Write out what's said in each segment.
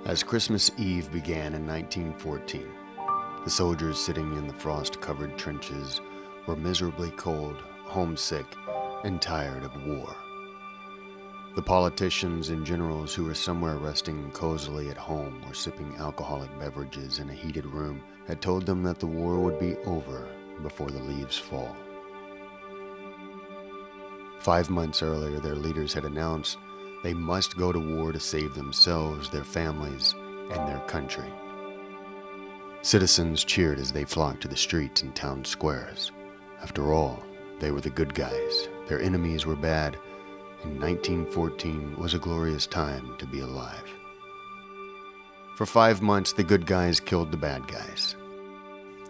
As Christmas Eve began in 1914, the soldiers sitting in the frost-covered trenches were miserably cold, homesick, and tired of war. The politicians and generals who were somewhere resting cozily at home or sipping alcoholic beverages in a heated room had told them that the war would be over before the leaves fall. 5 months earlier, their leaders had announced they must go to war to save themselves, their families, and their country. Citizens cheered as they flocked to the streets and town squares. After all, they were the good guys. Their enemies were bad, and 1914 was a glorious time to be alive. For 5 months, the good guys killed the bad guys.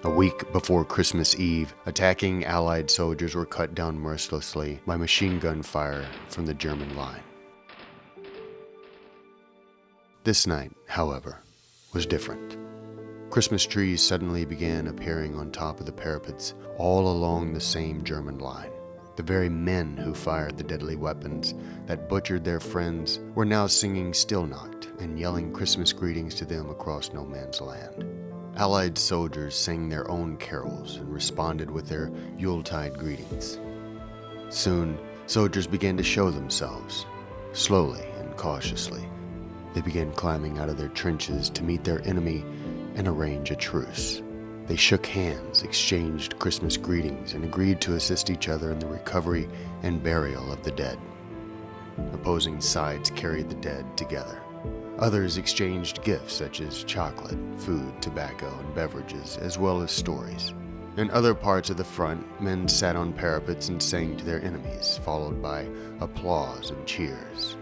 A week before Christmas Eve, attacking Allied soldiers were cut down mercilessly by machine gun fire from the German line. This night, however, was different. Christmas trees suddenly began appearing on top of the parapets all along the same German line. The very men who fired the deadly weapons that butchered their friends were now singing Still Not and yelling Christmas greetings to them across no man's land. Allied soldiers sang their own carols and responded with their Yuletide greetings. Soon, soldiers began to show themselves, slowly and cautiously. They began climbing out of their trenches to meet their enemy and arrange a truce. They shook hands, exchanged Christmas greetings, and agreed to assist each other in the recovery and burial of the dead. Opposing sides carried the dead together. Others exchanged gifts such as chocolate, food, tobacco, and beverages, as well as stories. In other parts of the front, men sat on parapets and sang to their enemies, followed by applause and cheers.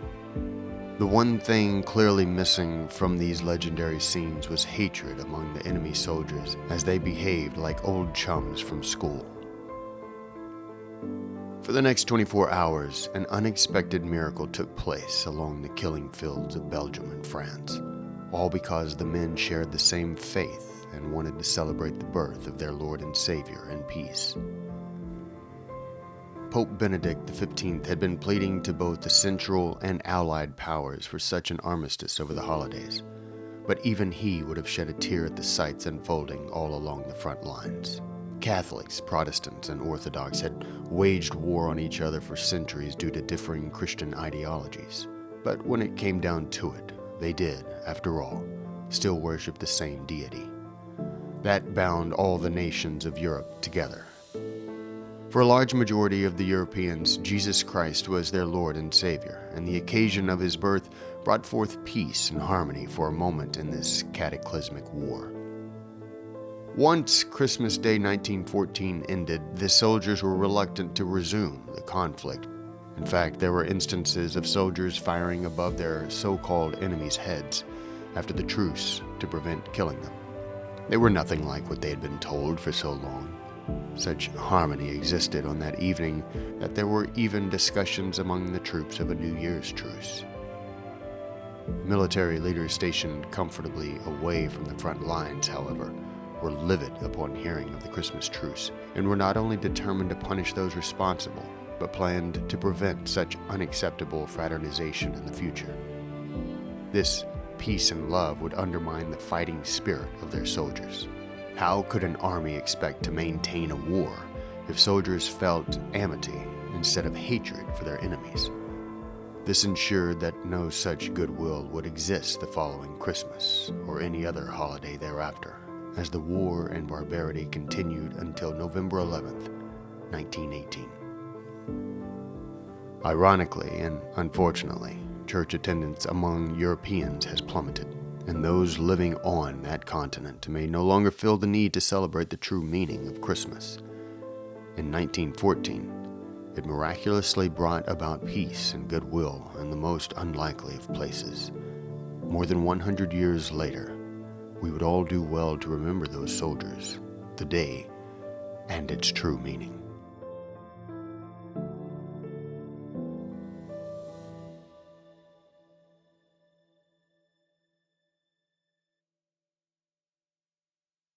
The one thing clearly missing from these legendary scenes was hatred among the enemy soldiers as they behaved like old chums from school. For the next 24 hours, an unexpected miracle took place along the killing fields of Belgium and France, all because the men shared the same faith and wanted to celebrate the birth of their Lord and Savior in peace. Pope Benedict XV had been pleading to both the Central and Allied powers for such an armistice over the holidays, but even he would have shed a tear at the sights unfolding all along the front lines. Catholics, Protestants, and Orthodox had waged war on each other for centuries due to differing Christian ideologies. But when it came down to it, they did, after all, still worship the same deity. That bound all the nations of Europe together. For a large majority of the Europeans, Jesus Christ was their Lord and Savior, and the occasion of his birth brought forth peace and harmony for a moment in this cataclysmic war. Once Christmas Day 1914 ended, the soldiers were reluctant to resume the conflict. In fact, there were instances of soldiers firing above their so-called enemies' heads after the truce to prevent killing them. They were nothing like what they had been told for so long. Such harmony existed on that evening that there were even discussions among the troops of a New Year's truce. Military leaders stationed comfortably away from the front lines, however, were livid upon hearing of the Christmas truce and were not only determined to punish those responsible, but planned to prevent such unacceptable fraternization in the future. This peace and love would undermine the fighting spirit of their soldiers. How could an army expect to maintain a war if soldiers felt amity instead of hatred for their enemies? This ensured that no such goodwill would exist the following Christmas or any other holiday thereafter, as the war and barbarity continued until November 11th, 1918. Ironically and unfortunately, church attendance among Europeans has plummeted, and those living on that continent may no longer feel the need to celebrate the true meaning of Christmas. In 1914, it miraculously brought about peace and goodwill in the most unlikely of places. More than 100 years later, we would all do well to remember those soldiers, the day, and its true meaning.